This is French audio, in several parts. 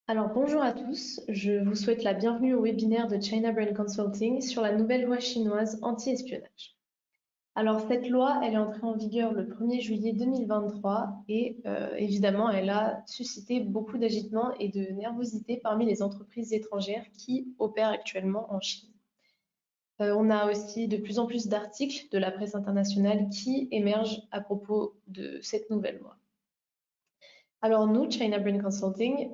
Alors bonjour à tous, je vous souhaite la bienvenue au webinaire de China Brain Consulting sur la nouvelle loi chinoise anti-espionnage. Alors cette loi, elle est entrée en vigueur le 1er juillet 2023 et évidemment, elle a suscité beaucoup d'agitement et de nervosité parmi les entreprises étrangères qui opèrent actuellement en Chine. On a aussi de plus en plus d'articles de la presse internationale qui émergent à propos de cette nouvelle loi. Alors nous, China Brain Consulting,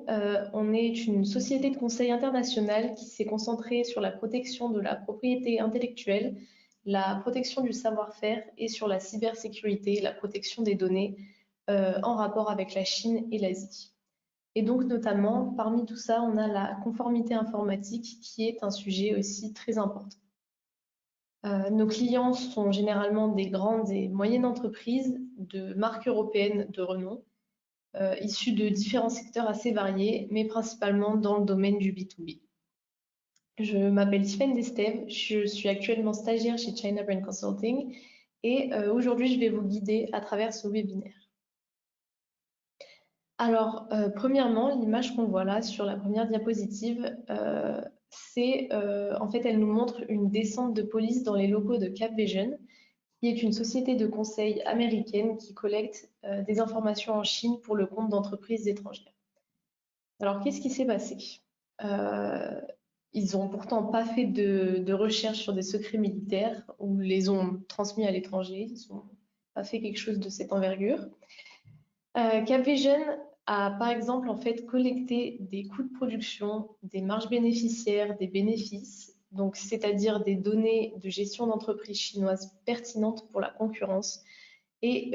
on est une société de conseil internationale qui s'est concentrée sur la protection de la propriété intellectuelle, la protection du savoir-faire et sur la cybersécurité, la protection des données en rapport avec la Chine et l'Asie. Et donc notamment, parmi tout ça, on a la conformité informatique qui est un sujet aussi très important. Nos clients sont généralement des grandes et moyennes entreprises de marques européennes de renom issus de différents secteurs assez variés, mais principalement dans le domaine du B2B. Je m'appelle Tiffaine Destève, je suis actuellement stagiaire chez China Brain Consulting et aujourd'hui je vais vous guider à travers ce webinaire. Alors, premièrement, l'image qu'on voit là sur la première diapositive, en fait, elle nous montre une descente de police dans les locaux de Capvision, qui est une société de conseil américaine qui collecte des informations en Chine pour le compte d'entreprises étrangères. Alors, qu'est-ce qui s'est passé? Euh, Ils ont pourtant pas fait de recherche sur des secrets militaires ou les ont transmis à l'étranger. Ils n'ont pas fait quelque chose de cette envergure. Capvision a par exemple en fait collecté des coûts de production, des marges bénéficiaires, des bénéfices, donc c'est-à-dire des données de gestion d'entreprise chinoise pertinentes pour la concurrence, et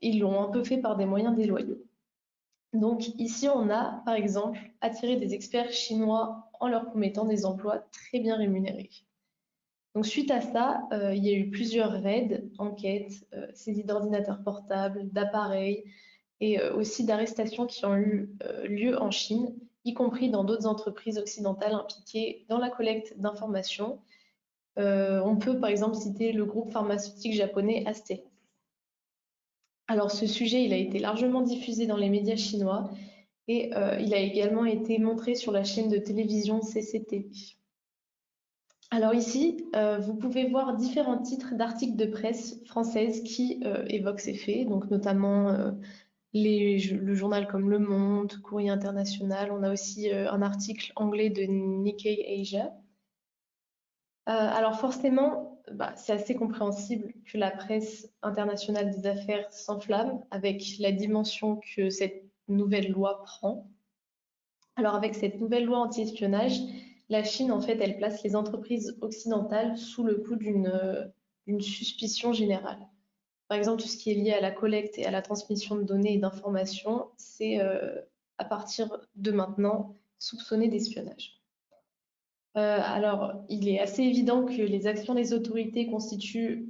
ils l'ont un peu fait par des moyens déloyaux. Donc ici, on a par exemple attiré des experts chinois en leur promettant des emplois très bien rémunérés. Donc suite à ça, il y a eu plusieurs raids, enquêtes, saisies d'ordinateurs portables, d'appareils et aussi d'arrestations qui ont eu lieu en Chine, y compris dans d'autres entreprises occidentales impliquées dans la collecte d'informations. On peut par exemple citer le groupe pharmaceutique japonais Astellas. Alors ce sujet, il a été largement diffusé dans les médias chinois et il a également été montré sur la chaîne de télévision CCTV. Alors ici, vous pouvez voir différents titres d'articles de presse française qui évoquent ces faits, donc notamment le journal comme Le Monde, Courrier International. On a aussi un article anglais de Nikkei Asia. Alors forcément, c'est assez compréhensible que la presse internationale des affaires s'enflamme avec la dimension que cette nouvelle loi prend. Alors avec cette nouvelle loi anti-espionnage, la Chine, en fait, elle place les entreprises occidentales sous le coup d'une suspicion générale. Par exemple, tout ce qui est lié à la collecte et à la transmission de données et d'informations, c'est à partir de maintenant soupçonné d'espionnage. Alors, il est assez évident que les actions des autorités constituent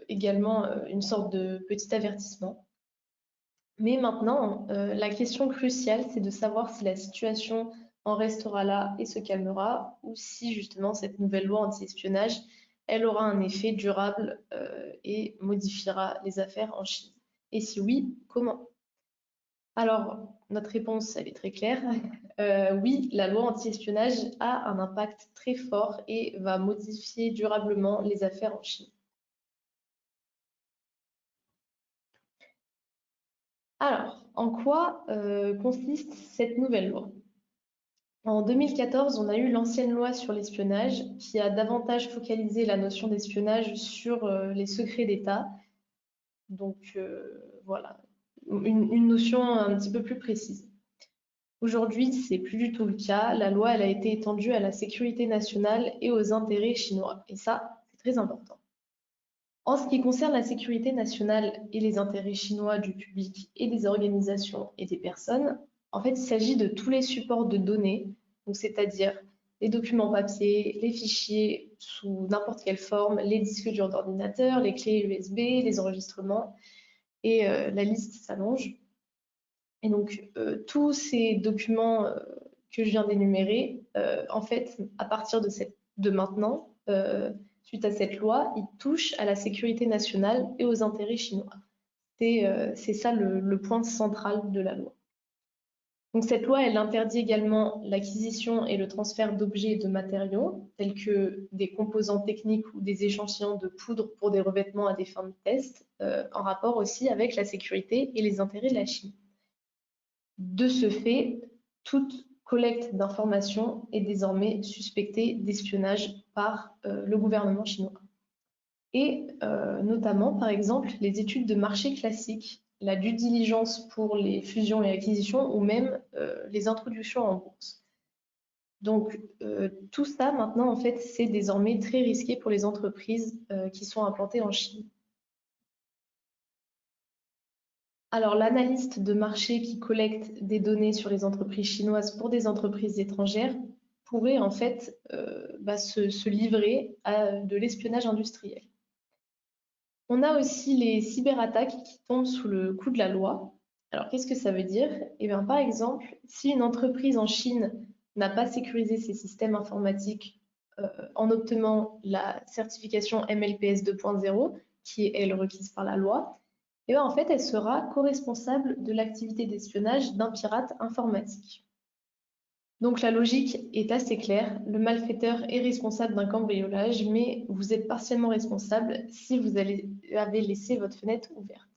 également une sorte de petit avertissement. Mais maintenant, la question cruciale, c'est de savoir si la situation en restera là et se calmera, ou si justement cette nouvelle loi anti-espionnage, elle aura un effet durable et modifiera les affaires en Chine. Et si oui, comment? Alors, notre réponse, elle est très claire. Oui, la loi anti-espionnage a un impact très fort et va modifier durablement les affaires en Chine. Alors, en quoi consiste cette nouvelle loi? En 2014, on a eu l'ancienne loi sur l'espionnage qui a davantage focalisé la notion d'espionnage sur les secrets d'État. Donc voilà, une notion un petit peu plus précise. Aujourd'hui, c'est plus du tout le cas. La loi, elle a été étendue à la sécurité nationale et aux intérêts chinois. Et ça, c'est très important. En ce qui concerne la sécurité nationale et les intérêts chinois du public et des organisations et des personnes, en fait, il s'agit de tous les supports de données, donc c'est-à-dire les documents papier, les fichiers sous n'importe quelle forme, les disques durs d'ordinateur, les clés USB, les enregistrements, et la liste s'allonge. Et donc, tous ces documents que je viens d'énumérer, en fait, à partir de maintenant, suite à cette loi, ils touchent à la sécurité nationale et aux intérêts chinois. C'est ça le point central de la loi. Donc cette loi, elle interdit également l'acquisition et le transfert d'objets et de matériaux, tels que des composants techniques ou des échantillons de poudre pour des revêtements à des fins de test, en rapport aussi avec la sécurité et les intérêts de la Chine. De ce fait, toute collecte d'informations est désormais suspectée d'espionnage par le gouvernement chinois. Et notamment, par exemple, les études de marché classiques, la due diligence pour les fusions et acquisitions ou même les introductions en bourse. Donc, tout ça, maintenant, en fait, c'est désormais très risqué pour les entreprises qui sont implantées en Chine. Alors, l'analyste de marché qui collecte des données sur les entreprises chinoises pour des entreprises étrangères pourrait en fait se livrer à de l'espionnage industriel. On a aussi les cyberattaques qui tombent sous le coup de la loi. Alors, qu'est-ce que ça veut dire? Eh bien, par exemple, si une entreprise en Chine n'a pas sécurisé ses systèmes informatiques en obtenant la certification MLPS 2.0, qui est, elle, requise par la loi, eh bien, en fait, elle sera co-responsable de l'activité d'espionnage d'un pirate informatique. Donc la logique est assez claire, le malfaiteur est responsable d'un cambriolage, mais vous êtes partiellement responsable si vous avez laissé votre fenêtre ouverte.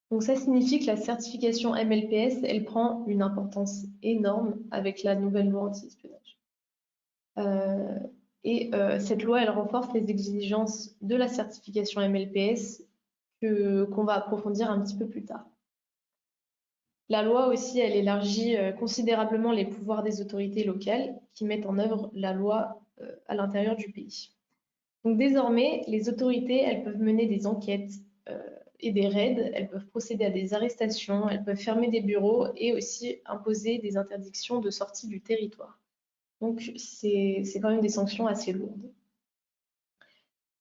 Donc ça signifie que la certification MLPS, elle prend une importance énorme avec la nouvelle loi anti-espionnage. Cette loi, elle renforce les exigences de la certification MLPS qu'on va approfondir un petit peu plus tard. La loi aussi, elle élargit considérablement les pouvoirs des autorités locales qui mettent en œuvre la loi à l'intérieur du pays. Donc désormais, les autorités, elles peuvent mener des enquêtes et des raids, elles peuvent procéder à des arrestations, elles peuvent fermer des bureaux et aussi imposer des interdictions de sortie du territoire. Donc c'est quand même des sanctions assez lourdes.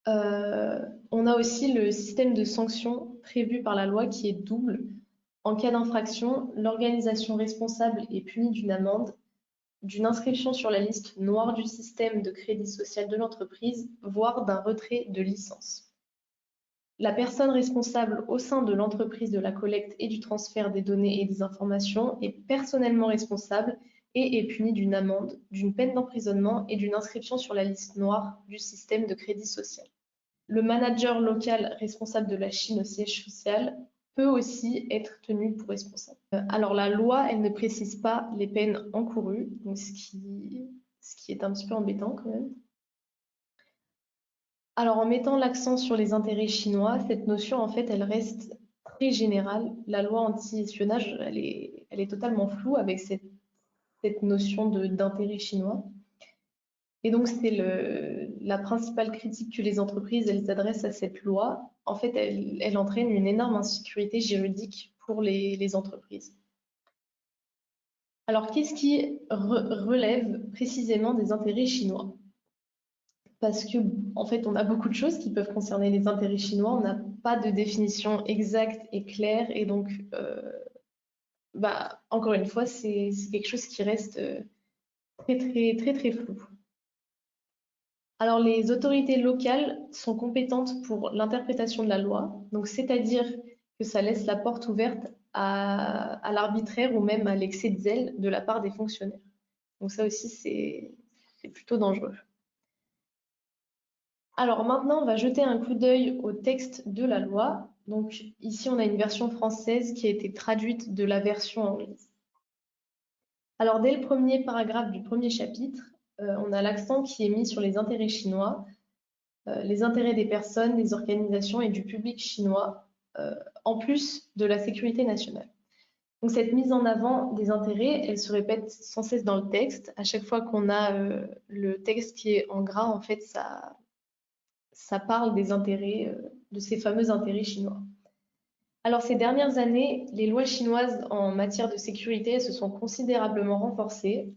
On a aussi le système de sanctions prévu par la loi qui est double. En cas d'infraction, l'organisation responsable est punie d'une amende, d'une inscription sur la liste noire du système de crédit social de l'entreprise, voire d'un retrait de licence. La personne responsable au sein de l'entreprise de la collecte et du transfert des données et des informations est personnellement responsable et est punie d'une amende, d'une peine d'emprisonnement et d'une inscription sur la liste noire du système de crédit social. Le manager local responsable de la Chine au siège social peut aussi être tenu pour responsable. Alors la loi, elle ne précise pas les peines encourues, donc ce qui est un petit peu embêtant quand même. Alors en mettant l'accent sur les intérêts chinois, cette notion en fait, elle reste très générale. La loi anti-espionnage, elle est totalement floue avec cette notion d'intérêt chinois. Et donc, c'est la principale critique que les entreprises elles adressent à cette loi. En fait, elle entraîne une énorme insécurité juridique pour les entreprises. Alors, qu'est-ce qui relève précisément des intérêts chinois? Parce que, en fait, on a beaucoup de choses qui peuvent concerner les intérêts chinois. On n'a pas de définition exacte et claire. Et donc, encore une fois, c'est quelque chose qui reste très, très, très, très flou. Alors, les autorités locales sont compétentes pour l'interprétation de la loi, donc c'est-à-dire que ça laisse la porte ouverte à l'arbitraire ou même à l'excès de zèle de la part des fonctionnaires. Donc ça aussi, c'est plutôt dangereux. Alors maintenant, on va jeter un coup d'œil au texte de la loi. Donc ici, on a une version française qui a été traduite de la version anglaise. Alors dès le premier paragraphe du premier chapitre, on a l'accent qui est mis sur les intérêts chinois, les intérêts des personnes, des organisations et du public chinois, en plus de la sécurité nationale. Donc cette mise en avant des intérêts, elle se répète sans cesse dans le texte. À chaque fois qu'on a le texte qui est en gras, en fait, ça parle des intérêts, de ces fameux intérêts chinois. Alors ces dernières années, les lois chinoises en matière de sécurité se sont considérablement renforcées.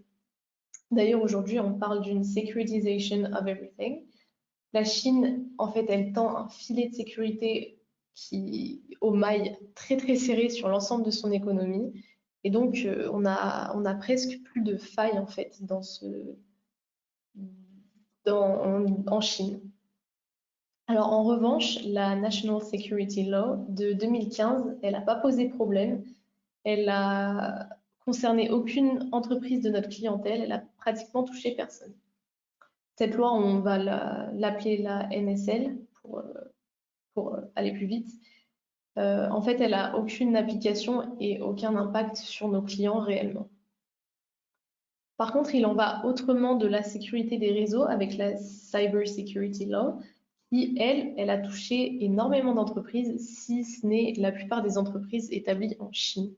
D'ailleurs, aujourd'hui, on parle d'une securitization of everything. La Chine, en fait, elle tend un filet de sécurité aux mailles très très serrées sur l'ensemble de son économie. Et donc, on a presque plus de failles en fait en Chine. Alors en revanche, la National Security Law de 2015, elle n'a pas posé problème. Elle a concerné aucune entreprise de notre clientèle, elle a pratiquement touché personne. Cette loi, on va l'appeler la NSL pour aller plus vite. En fait, elle n'a aucune application et aucun impact sur nos clients réellement. Par contre, il en va autrement de la sécurité des réseaux avec la Cyber Security Law, qui, elle a touché énormément d'entreprises, si ce n'est la plupart des entreprises établies en Chine.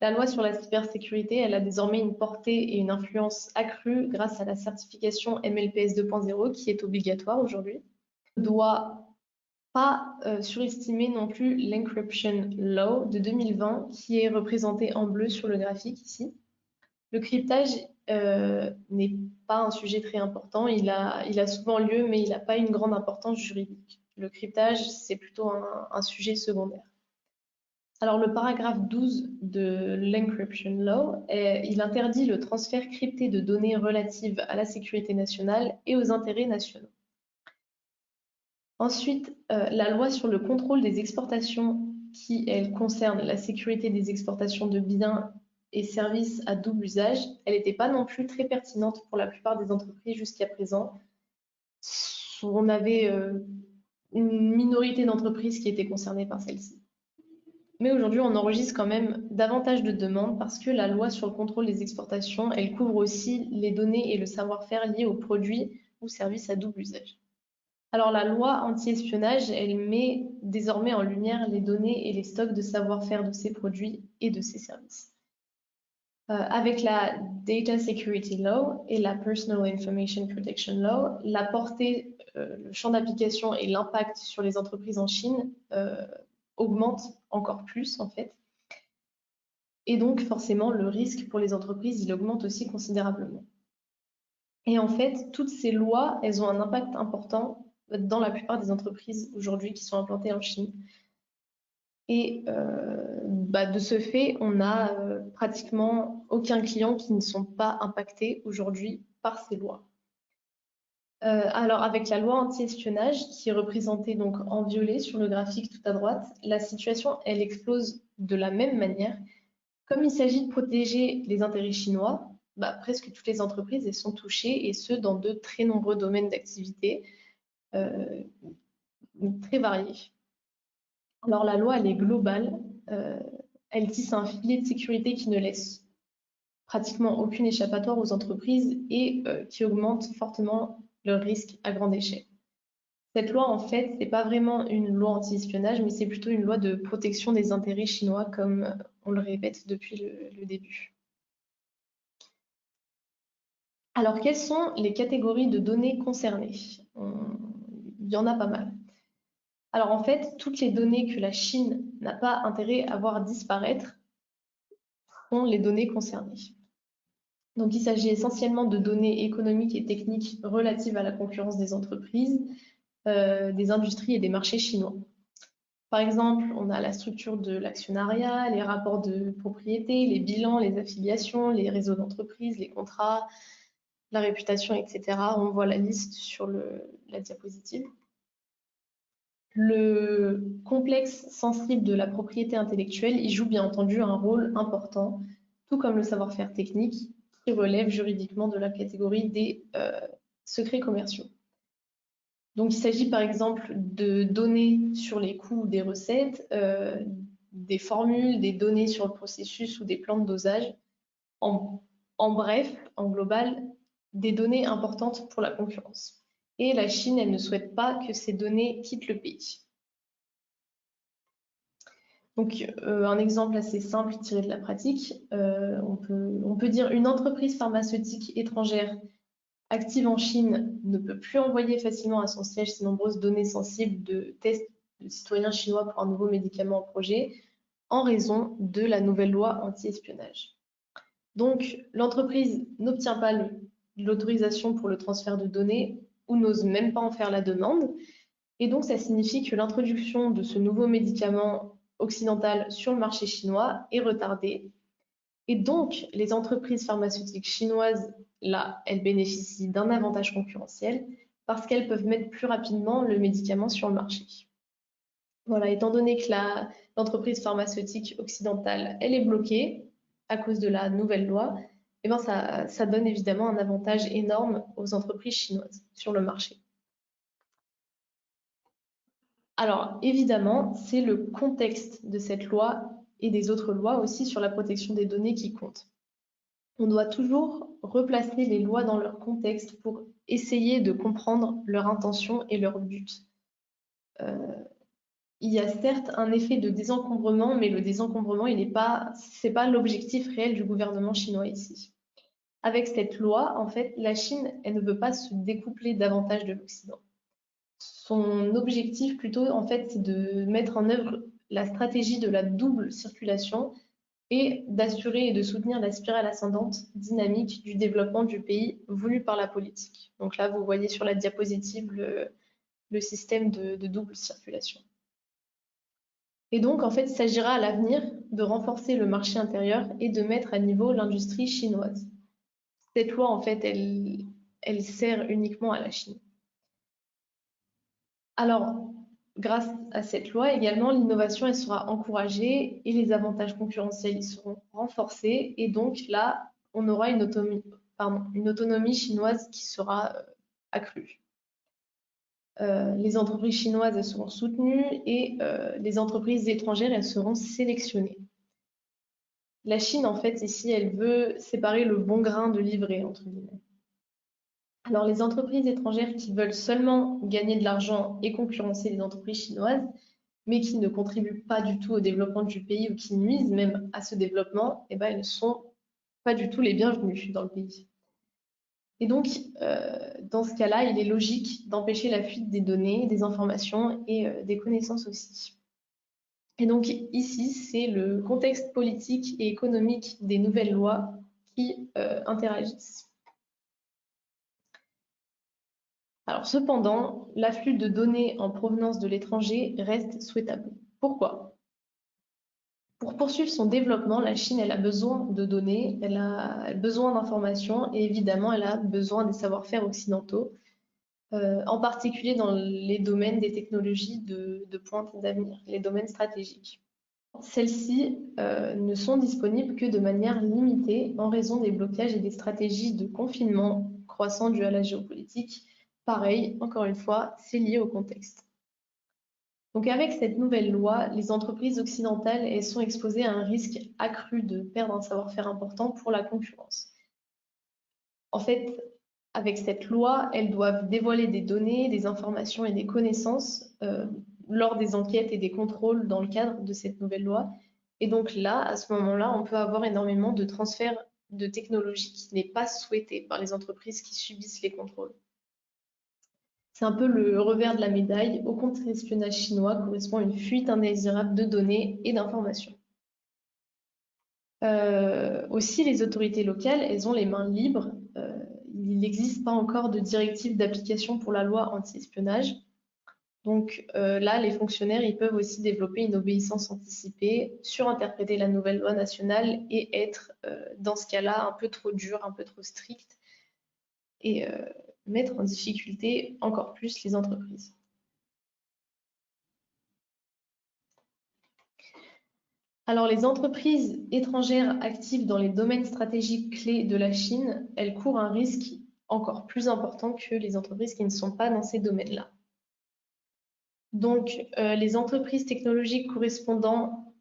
La loi sur la cybersécurité, elle a désormais une portée et une influence accrue grâce à la certification MLPS 2.0 qui est obligatoire aujourd'hui. On ne doit pas surestimer non plus l'Encryption Law de 2020 qui est représenté en bleu sur le graphique ici. Le cryptage n'est pas un sujet très important, il a souvent lieu mais il n'a pas une grande importance juridique. Le cryptage, c'est plutôt un sujet secondaire. Alors, le paragraphe 12 de l'Encryption Law, il interdit le transfert crypté de données relatives à la sécurité nationale et aux intérêts nationaux. Ensuite, la loi sur le contrôle des exportations qui, elle, concerne la sécurité des exportations de biens et services à double usage, elle n'était pas non plus très pertinente pour la plupart des entreprises jusqu'à présent. On avait une minorité d'entreprises qui étaient concernées par celle-ci. Mais aujourd'hui, on enregistre quand même davantage de demandes parce que la loi sur le contrôle des exportations, elle couvre aussi les données et le savoir-faire liés aux produits ou services à double usage. Alors la loi anti-espionnage, elle met désormais en lumière les données et les stocks de savoir-faire de ces produits et de ces services. Avec la Data Security Law et la Personal Information Protection Law, la portée, le champ d'application et l'impact sur les entreprises en Chine augmente encore plus en fait. Et donc forcément le risque pour les entreprises, il augmente aussi considérablement. Et en fait, toutes ces lois, elles ont un impact important dans la plupart des entreprises aujourd'hui qui sont implantées en Chine. Et de ce fait, on n'a pratiquement aucun client qui ne sont pas impactés aujourd'hui par ces lois. Alors avec la loi anti-espionnage qui est représentée donc en violet sur le graphique tout à droite, la situation elle explose de la même manière. Comme il s'agit de protéger les intérêts chinois, presque toutes les entreprises elles sont touchées et ce dans de très nombreux domaines d'activité très variés. Alors la loi elle est globale, elle tisse un filet de sécurité qui ne laisse pratiquement aucune échappatoire aux entreprises et qui augmente fortement leur risque à grande échelle. Cette loi, en fait, n'est pas vraiment une loi anti-espionnage, mais c'est plutôt une loi de protection des intérêts chinois, comme on le répète depuis le début. Alors, quelles sont les catégories de données concernées? Il y en a pas mal. Alors, en fait, toutes les données que la Chine n'a pas intérêt à voir disparaître sont les données concernées. Donc, il s'agit essentiellement de données économiques et techniques relatives à la concurrence des entreprises, des industries et des marchés chinois. Par exemple, on a la structure de l'actionnariat, les rapports de propriété, les bilans, les affiliations, les réseaux d'entreprises, les contrats, la réputation, etc. On voit la liste sur la diapositive. Le complexe sensible de la propriété intellectuelle y joue bien entendu un rôle important, tout comme le savoir-faire technique qui relève juridiquement de la catégorie des secrets commerciaux. Donc, il s'agit par exemple de données sur les coûts des recettes, des formules, des données sur le processus ou des plans de dosage. En bref, en global, des données importantes pour la concurrence. Et la Chine, elle ne souhaite pas que ces données quittent le pays. Donc, un exemple assez simple tiré de la pratique, on peut dire une entreprise pharmaceutique étrangère active en Chine ne peut plus envoyer facilement à son siège ses nombreuses données sensibles de tests de citoyens chinois pour un nouveau médicament en projet en raison de la nouvelle loi anti-espionnage. Donc, l'entreprise n'obtient pas l'autorisation pour le transfert de données ou n'ose même pas en faire la demande. Et donc, ça signifie que l'introduction de ce nouveau médicament occidental sur le marché chinois est retardée. Et donc, les entreprises pharmaceutiques chinoises, là, elles bénéficient d'un avantage concurrentiel parce qu'elles peuvent mettre plus rapidement le médicament sur le marché. Voilà, étant donné que l'entreprise pharmaceutique occidentale, elle est bloquée à cause de la nouvelle loi, eh ben ça donne évidemment un avantage énorme aux entreprises chinoises sur le marché. Alors, évidemment, c'est le contexte de cette loi et des autres lois aussi sur la protection des données qui compte. On doit toujours replacer les lois dans leur contexte pour essayer de comprendre leur intention et leur but. Il y a certes un effet de désencombrement, mais le désencombrement, c'est pas l'objectif réel du gouvernement chinois ici. Avec cette loi, en fait, la Chine, elle ne veut pas se découpler davantage de l'Occident. Son objectif plutôt, en fait, c'est de mettre en œuvre la stratégie de la double circulation et d'assurer et de soutenir la spirale ascendante dynamique du développement du pays voulu par la politique. Donc là, vous voyez sur la diapositive le système de double circulation. Et donc, en fait, il s'agira à l'avenir de renforcer le marché intérieur et de mettre à niveau l'industrie chinoise. Cette loi, en fait, elle sert uniquement à la Chine. Alors, grâce à cette loi également, l'innovation elle sera encouragée et les avantages concurrentiels ils seront renforcés. Et donc là, on aura une autonomie chinoise qui sera accrue. Les entreprises chinoises elles seront soutenues et les entreprises étrangères elles seront sélectionnées. La Chine, en fait, ici, elle veut séparer le bon grain de l'ivraie, entre guillemets. Alors, les entreprises étrangères qui veulent seulement gagner de l'argent et concurrencer les entreprises chinoises, mais qui ne contribuent pas du tout au développement du pays ou qui nuisent même à ce développement, eh ben, elles ne sont pas du tout les bienvenues dans le pays. Et donc, dans ce cas-là, il est logique d'empêcher la fuite des données, des informations et des connaissances aussi. Et donc ici, c'est le contexte politique et économique des nouvelles lois qui interagissent. Alors cependant, l'afflux de données en provenance de l'étranger reste souhaitable. Pourquoi? Pour poursuivre son développement, la Chine elle a besoin de données, elle a besoin d'informations et évidemment elle a besoin des savoir-faire occidentaux, en particulier dans les domaines des technologies de pointe d'avenir, les domaines stratégiques. Celles-ci ne sont disponibles que de manière limitée en raison des blocages et des stratégies de confinement croissant dues à la géopolitique. Pareil, encore une fois, c'est lié au contexte. Donc avec cette nouvelle loi, les entreprises occidentales elles sont exposées à un risque accru de perdre un savoir-faire important pour la concurrence. En fait, avec cette loi, elles doivent dévoiler des données, des informations et des connaissances lors des enquêtes et des contrôles dans le cadre de cette nouvelle loi. Et donc là, à ce moment-là, on peut avoir énormément de transferts de technologie qui n'est pas souhaité par les entreprises qui subissent les contrôles. C'est un peu le revers de la médaille. Au contre-espionnage chinois correspond une fuite indésirable de données et d'informations. Aussi, les autorités locales, elles ont les mains libres. Il n'existe pas encore de directive d'application pour la loi anti-espionnage. Donc là, les fonctionnaires, ils peuvent aussi développer une obéissance anticipée, surinterpréter la nouvelle loi nationale et être, dans ce cas-là, un peu trop dur, un peu trop strict et mettre en difficulté encore plus les entreprises. Alors, les entreprises étrangères actives dans les domaines stratégiques clés de la Chine, elles courent un risque encore plus important que les entreprises qui ne sont pas dans ces domaines-là. Donc, les entreprises technologiques correspondant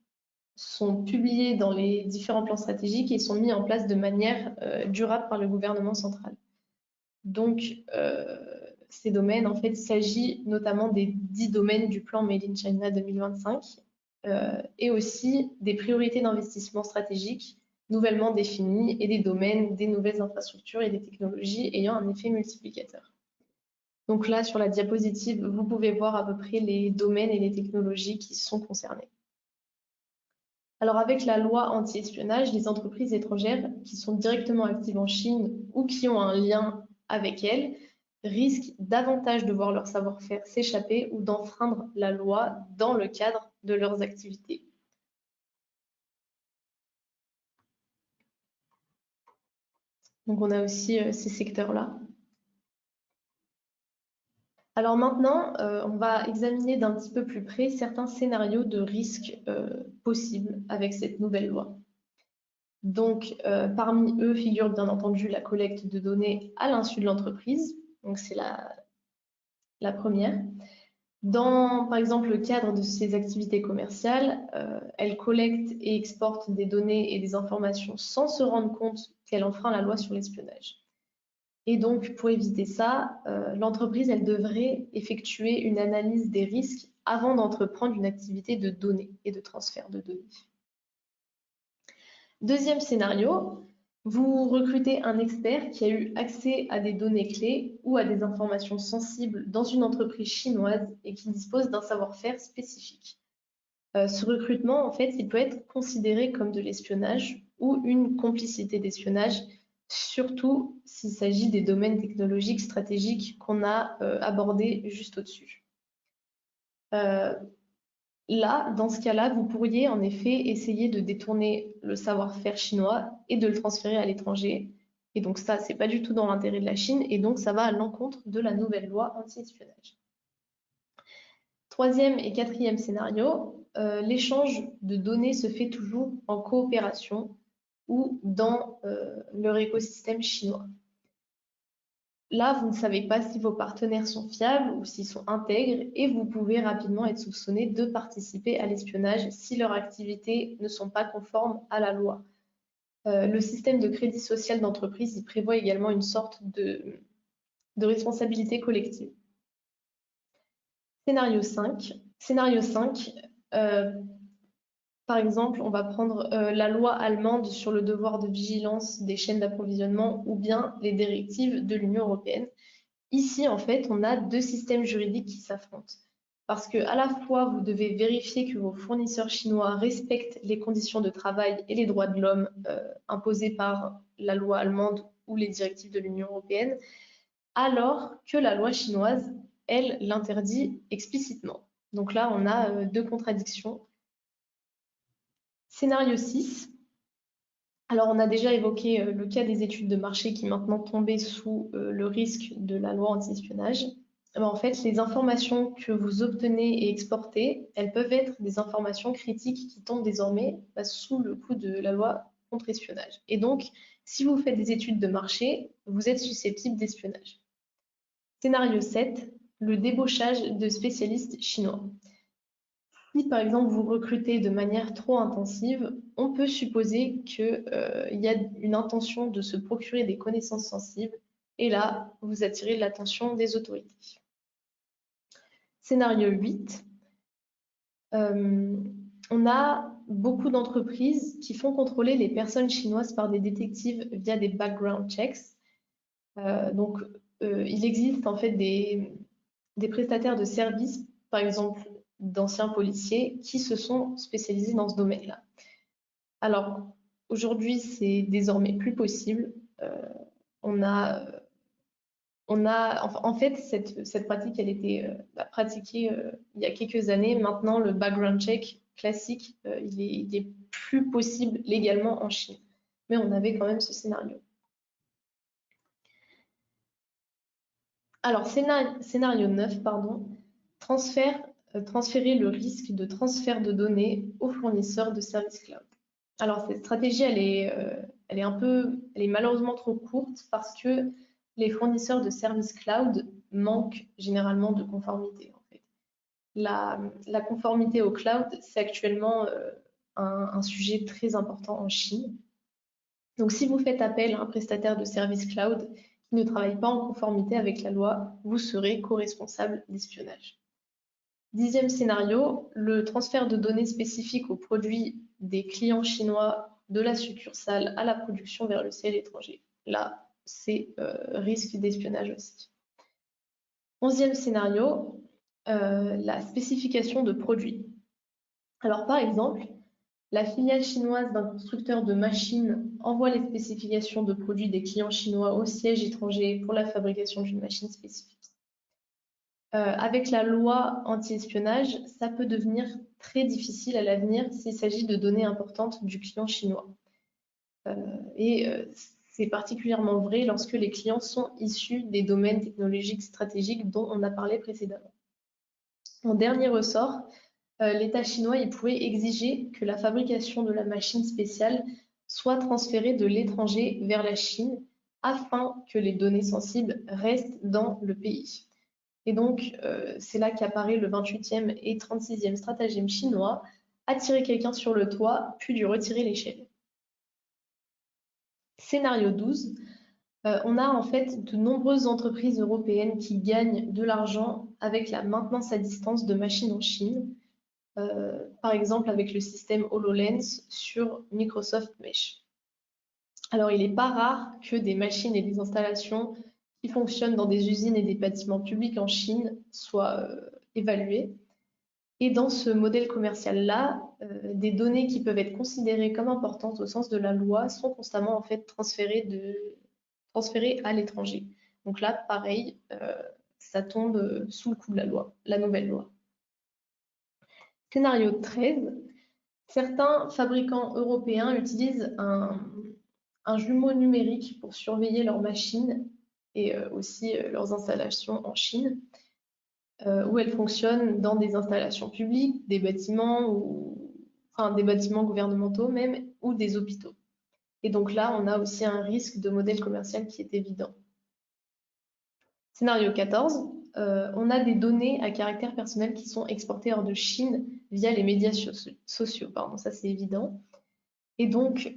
sont publiées dans les différents plans stratégiques et sont mis en place de manière durable par le gouvernement central. Donc, ces domaines, en fait, il s'agit notamment des 10 domaines du plan Made in China 2025 et aussi des priorités d'investissement stratégique nouvellement définies et des domaines, des nouvelles infrastructures et des technologies ayant un effet multiplicateur. Donc là, sur la diapositive, vous pouvez voir à peu près les domaines et les technologies qui sont concernés. Alors avec la loi anti-espionnage, les entreprises étrangères qui sont directement actives en Chine ou qui ont un lien avec elle risquent davantage de voir leur savoir-faire s'échapper ou d'enfreindre la loi dans le cadre de leurs activités. Donc on a aussi ces secteurs-là. Alors maintenant, on va examiner d'un petit peu plus près certains scénarios de risque possibles avec cette nouvelle loi. Donc, parmi eux figure bien entendu la collecte de données à l'insu de l'entreprise. Donc, c'est la première. Dans, par exemple, le cadre de ces activités commerciales, elle collecte et exporte des données et des informations sans se rendre compte qu'elle enfreint la loi sur l'espionnage. Et donc, pour éviter ça, l'entreprise, elle devrait effectuer une analyse des risques avant d'entreprendre une activité de données et de transfert de données. Deuxième scénario, vous recrutez un expert qui a eu accès à des données clés ou à des informations sensibles dans une entreprise chinoise et qui dispose d'un savoir-faire spécifique. Ce recrutement, en fait, il peut être considéré comme de l'espionnage ou une complicité d'espionnage, surtout s'il s'agit des domaines technologiques stratégiques qu'on a abordés juste au-dessus. Là, dans ce cas-là, vous pourriez en effet essayer de détourner le savoir-faire chinois et de le transférer à l'étranger. Et donc ça, c'est pas du tout dans l'intérêt de la Chine et donc ça va à l'encontre de la nouvelle loi anti-espionnage. Troisième et quatrième scénario, l'échange de données se fait toujours en coopération ou dans leur écosystème chinois. Là, vous ne savez pas si vos partenaires sont fiables ou s'ils sont intègres et vous pouvez rapidement être soupçonné de participer à l'espionnage si leurs activités ne sont pas conformes à la loi. Le système de crédit social d'entreprise y prévoit également une sorte de responsabilité collective. Scénario 5. Scénario 5, par exemple, on va prendre la loi allemande sur le devoir de vigilance des chaînes d'approvisionnement ou bien les directives de l'Union européenne. Ici, en fait, on a deux systèmes juridiques qui s'affrontent. Parce que à la fois, vous devez vérifier que vos fournisseurs chinois respectent les conditions de travail et les droits de l'homme imposés par la loi allemande ou les directives de l'Union européenne, alors que la loi chinoise, elle, l'interdit explicitement. Donc là, on a deux contradictions. Scénario 6. Alors, on a déjà évoqué le cas des études de marché qui maintenant tombaient sous le risque de la loi anti-espionnage. En fait, les informations que vous obtenez et exportez, elles peuvent être des informations critiques qui tombent désormais sous le coup de la loi contre-espionnage. Et donc, si vous faites des études de marché, vous êtes susceptible d'espionnage. Scénario 7, le débauchage de spécialistes chinois. Si par exemple vous recrutez de manière trop intensive, on peut supposer qu'il y a une intention de se procurer des connaissances sensibles et là, vous attirez l'attention des autorités. Scénario 8, on a beaucoup d'entreprises qui font contrôler les personnes chinoises par des détectives via des background checks. Il existe en fait des prestataires de services, par exemple d'anciens policiers, qui se sont spécialisés dans ce domaine-là. Alors, aujourd'hui, c'est désormais plus possible. En fait, cette pratique, elle était pratiquée il y a quelques années. Maintenant, le background check classique, il est plus possible légalement en Chine. Mais on avait quand même ce scénario. Alors, scénario 9, pardon, transférer le risque de transfert de données aux fournisseurs de services cloud. Alors, cette stratégie, elle est malheureusement trop courte parce que les fournisseurs de services cloud manquent généralement de conformité. En fait. La conformité au cloud, c'est actuellement un sujet très important en Chine. Donc, si vous faites appel à un prestataire de services cloud qui ne travaille pas en conformité avec la loi, vous serez co-responsable d'espionnage. 10e scénario, le transfert de données spécifiques aux produits des clients chinois de la succursale à la production vers le siège étranger. Là, c'est risque d'espionnage aussi. 11e scénario, la spécification de produits. Alors par exemple, la filiale chinoise d'un constructeur de machines envoie les spécifications de produits des clients chinois au siège étranger pour la fabrication d'une machine spécifique. Avec la loi anti-espionnage, ça peut devenir très difficile à l'avenir s'il s'agit de données importantes du client chinois. c'est particulièrement vrai lorsque les clients sont issus des domaines technologiques stratégiques dont on a parlé précédemment. En dernier ressort, l'État chinois il pourrait exiger que la fabrication de la machine spéciale soit transférée de l'étranger vers la Chine afin que les données sensibles restent dans le pays. Et donc, c'est là qu'apparaît le 28e et 36e stratagème chinois, attirer quelqu'un sur le toit, puis lui retirer l'échelle. Scénario 12, on a en fait de nombreuses entreprises européennes qui gagnent de l'argent avec la maintenance à distance de machines en Chine, par exemple avec le système HoloLens sur Microsoft Mesh. Alors, il n'est pas rare que des machines et des installations qui fonctionnent dans des usines et des bâtiments publics en Chine soient évaluées. Et dans ce modèle commercial-là, des données qui peuvent être considérées comme importantes au sens de la loi sont constamment en fait transférées à l'étranger. Donc là, pareil, ça tombe sous le coup de la loi, la nouvelle loi. Scénario 13, certains fabricants européens utilisent un jumeau numérique pour surveiller leurs machines et aussi leurs installations en Chine, où elles fonctionnent dans des installations publiques, des bâtiments, enfin des bâtiments gouvernementaux même, ou des hôpitaux. Et donc là, on a aussi un risque de modèle commercial qui est évident. Scénario 14, on a des données à caractère personnel qui sont exportées hors de Chine via les médias sociaux, pardon, ça c'est évident. Et donc,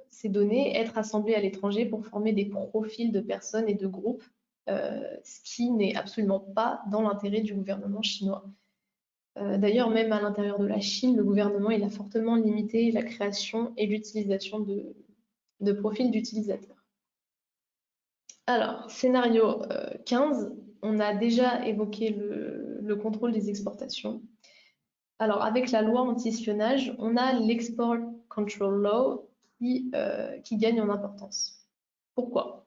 ces données, être assemblées à l'étranger pour former des profils de personnes et de groupes, ce qui n'est absolument pas dans l'intérêt du gouvernement chinois. D'ailleurs, même à l'intérieur de la Chine, le gouvernement il a fortement limité la création et l'utilisation de profils d'utilisateurs. Alors, scénario 15, on a déjà évoqué le contrôle des exportations. Alors, avec la loi anti-espionnage, on a l'Export Control Law qui gagne en importance. Pourquoi?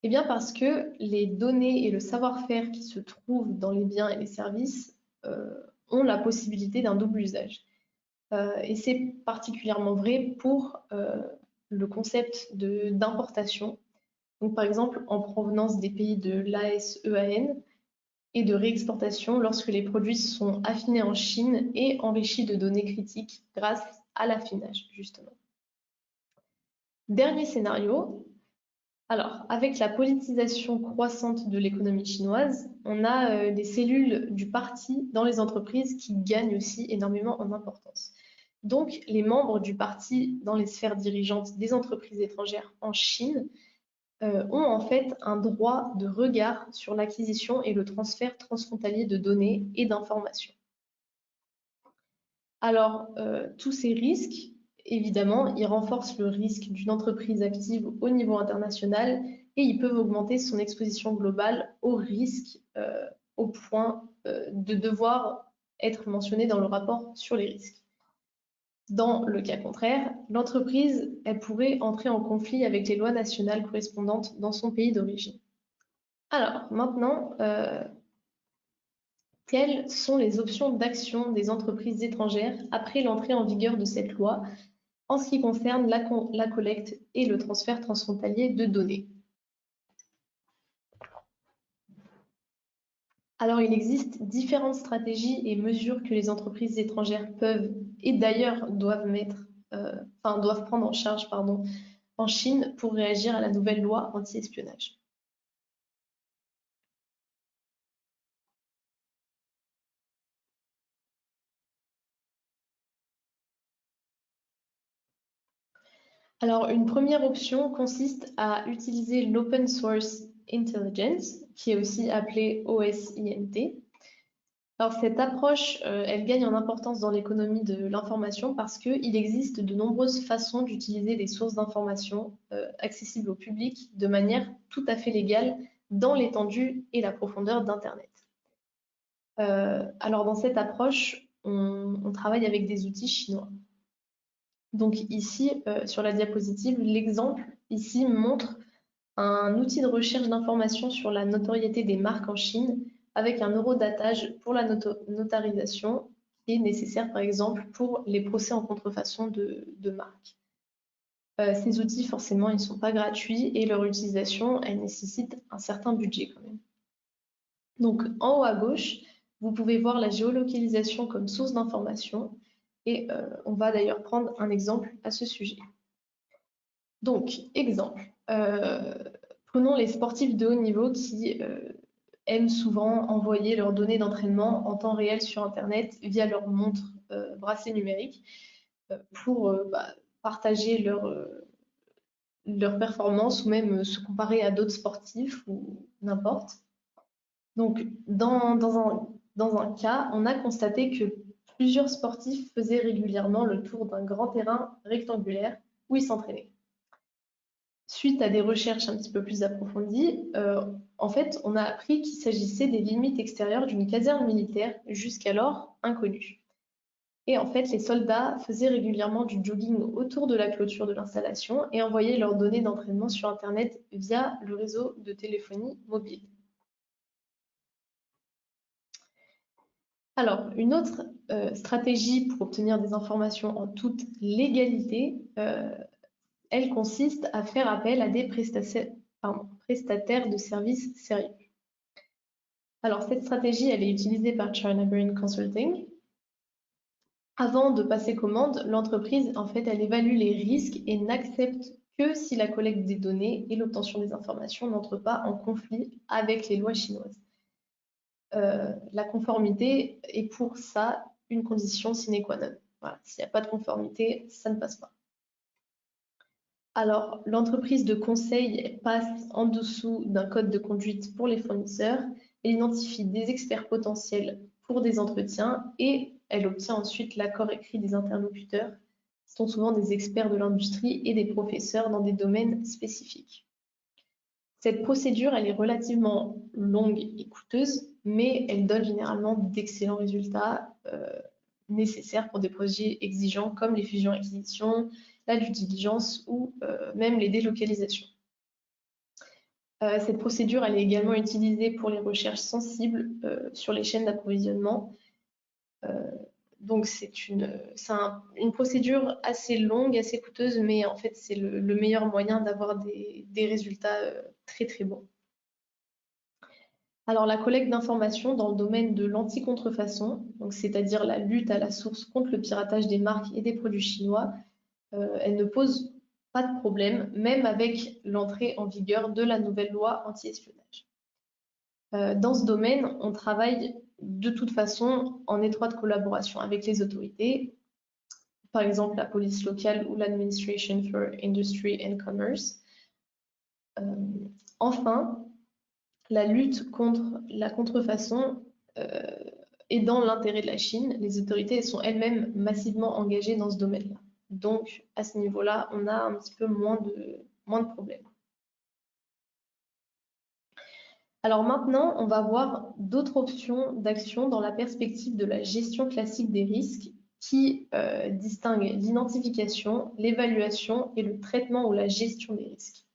Eh bien parce que les données et le savoir-faire qui se trouvent dans les biens et les services ont la possibilité d'un double usage. Et c'est particulièrement vrai pour le concept d'importation. Donc par exemple en provenance des pays de l'ASEAN et de réexportation lorsque les produits sont affinés en Chine et enrichis de données critiques grâce à l'affinage, justement. Dernier scénario. Alors, avec la politisation croissante de l'économie chinoise, on a des cellules du parti dans les entreprises qui gagnent aussi énormément en importance. Donc, les membres du parti dans les sphères dirigeantes des entreprises étrangères en Chine ont en fait un droit de regard sur l'acquisition et le transfert transfrontalier de données et d'informations. Alors, tous ces risques, évidemment, ils renforcent le risque d'une entreprise active au niveau international et ils peuvent augmenter son exposition globale au risque au point de devoir être mentionné dans le rapport sur les risques. Dans le cas contraire, l'entreprise elle pourrait entrer en conflit avec les lois nationales correspondantes dans son pays d'origine. Alors, maintenant, quelles sont les options d'action des entreprises étrangères après l'entrée en vigueur de cette loi en ce qui concerne la collecte et le transfert transfrontalier de données? Alors, il existe différentes stratégies et mesures que les entreprises étrangères peuvent et d'ailleurs doivent prendre en charge, en Chine pour réagir à la nouvelle loi anti-espionnage. Alors, une première option consiste à utiliser l'Open Source Intelligence, qui est aussi appelée OSINT. Alors, cette approche, elle gagne en importance dans l'économie de l'information parce qu'il existe de nombreuses façons d'utiliser des sources d'information accessibles au public de manière tout à fait légale dans l'étendue et la profondeur d'Internet. Alors, dans cette approche, on travaille avec des outils chinois. Donc ici, sur la diapositive, l'exemple ici montre un outil de recherche d'informations sur la notoriété des marques en Chine avec un eurodatage pour la notarisation qui est nécessaire par exemple pour les procès en contrefaçon de marques. Ces outils, forcément, ils ne sont pas gratuits et leur utilisation, elle nécessite un certain budget quand même. Donc, en haut à gauche, vous pouvez voir la géolocalisation comme source d'information et on va d'ailleurs prendre un exemple à ce sujet. Donc, exemple, prenons les sportifs de haut niveau qui aiment souvent envoyer leurs données d'entraînement en temps réel sur Internet via leur montre bracelet numérique pour partager leur performance ou même se comparer à d'autres sportifs ou n'importe. Donc, dans un cas, on a constaté que plusieurs sportifs faisaient régulièrement le tour d'un grand terrain rectangulaire où ils s'entraînaient. Suite à des recherches un petit peu plus approfondies, en fait, on a appris qu'il s'agissait des limites extérieures d'une caserne militaire jusqu'alors inconnue. Et en fait, les soldats faisaient régulièrement du jogging autour de la clôture de l'installation et envoyaient leurs données d'entraînement sur Internet via le réseau de téléphonie mobile. Alors, une autre stratégie pour obtenir des informations en toute légalité, elle consiste à faire appel à des prestataires de services sérieux. Alors, cette stratégie, elle est utilisée par China Brain Consulting. Avant de passer commande, l'entreprise, en fait, elle évalue les risques et n'accepte que si la collecte des données et l'obtention des informations n'entrent pas en conflit avec les lois chinoises. La conformité est pour ça une condition sine qua non. Voilà, s'il n'y a pas de conformité, ça ne passe pas. Alors, l'entreprise de conseil passe en dessous d'un code de conduite pour les fournisseurs, elle identifie des experts potentiels pour des entretiens et elle obtient ensuite l'accord écrit des interlocuteurs, qui sont souvent des experts de l'industrie et des professeurs dans des domaines spécifiques. Cette procédure, elle est relativement longue et coûteuse, mais elle donne généralement d'excellents résultats nécessaires pour des projets exigeants comme les fusions-acquisitions, la due diligence ou même les délocalisations. Cette procédure, elle est également utilisée pour les recherches sensibles sur les chaînes d'approvisionnement. Donc c'est une procédure assez longue, assez coûteuse, mais en fait c'est le meilleur moyen d'avoir des résultats très très bons. Alors la collecte d'informations dans le domaine de l'anti-contrefaçon, c'est-à-dire la lutte à la source contre le piratage des marques et des produits chinois, elle ne pose pas de problème, même avec l'entrée en vigueur de la nouvelle loi anti-espionnage. Dans ce domaine, on travaille de toute façon en étroite collaboration avec les autorités, par exemple la police locale ou l'Administration for Industry and Commerce. Enfin, la lutte contre la contrefaçon est dans l'intérêt de la Chine. Les autorités sont elles-mêmes massivement engagées dans ce domaine-là. Donc, à ce niveau-là, on a un petit peu moins de problèmes. Alors maintenant, on va voir d'autres options d'action dans la perspective de la gestion classique des risques qui distinguent l'identification, l'évaluation et le traitement ou la gestion des risques.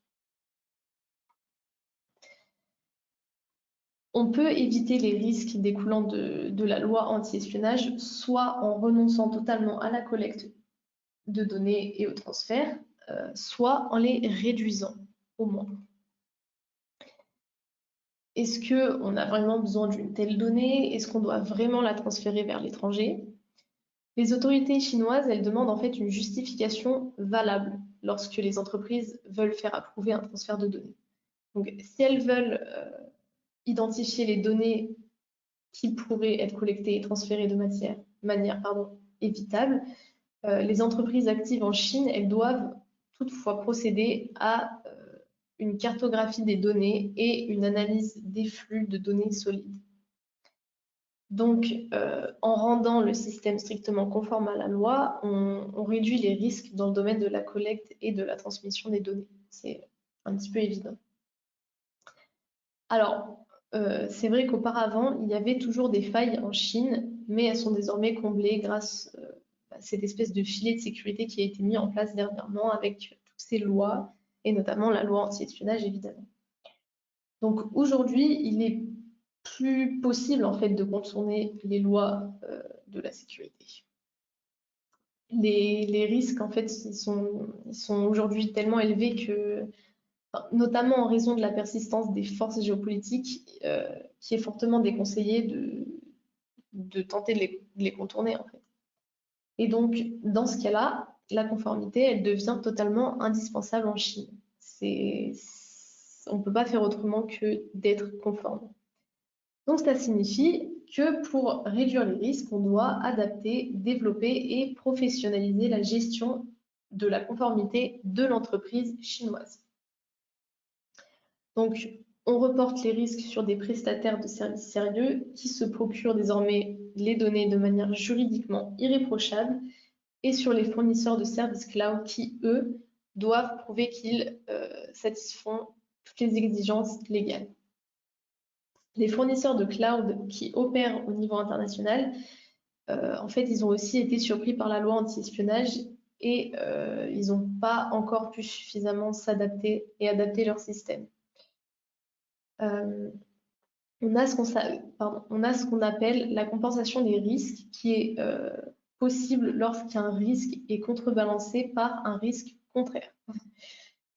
On peut éviter les risques découlant de la loi anti-espionnage, soit en renonçant totalement à la collecte de données et au transfert, soit en les réduisant au moins. Est-ce qu'on a vraiment besoin d'une telle donnée? Est-ce qu'on doit vraiment la transférer vers l'étranger? Les autorités chinoises, elles demandent en fait une justification valable lorsque les entreprises veulent faire approuver un transfert de données. Donc, si elles veulent identifier les données qui pourraient être collectées et transférées de manière évitable, les entreprises actives en Chine, elles doivent toutefois procéder à une cartographie des données et une analyse des flux de données solides. Donc, en rendant le système strictement conforme à la loi, on réduit les risques dans le domaine de la collecte et de la transmission des données. C'est un petit peu évident. Alors, c'est vrai qu'auparavant, il y avait toujours des failles en Chine, mais elles sont désormais comblées grâce à cette espèce de filet de sécurité qui a été mis en place dernièrement avec toutes ces lois, et notamment la loi anti-espionnage, évidemment. Donc aujourd'hui, il est plus possible en fait de contourner les lois de la sécurité. les risques, en fait, ils sont aujourd'hui tellement élevés que, enfin, notamment en raison de la persistance des forces géopolitiques, qui est fortement déconseillé de tenter de les contourner, en fait. Et donc, dans ce cas-là, la conformité, elle devient totalement indispensable en Chine. On ne peut pas faire autrement que d'être conforme. Donc, ça signifie que pour réduire les risques, on doit adapter, développer et professionnaliser la gestion de la conformité de l'entreprise chinoise. Donc, on reporte les risques sur des prestataires de services sérieux qui se procurent désormais les données de manière juridiquement irréprochable et sur les fournisseurs de services cloud qui, eux, doivent prouver qu'ils satisfont toutes les exigences légales. Les fournisseurs de cloud qui opèrent au niveau international, en fait, ils ont aussi été surpris par la loi anti-espionnage et ils n'ont pas encore pu suffisamment s'adapter et adapter leur système. On a ce qu'on appelle la compensation des risques qui est possible lorsqu'un risque est contrebalancé par un risque contraire.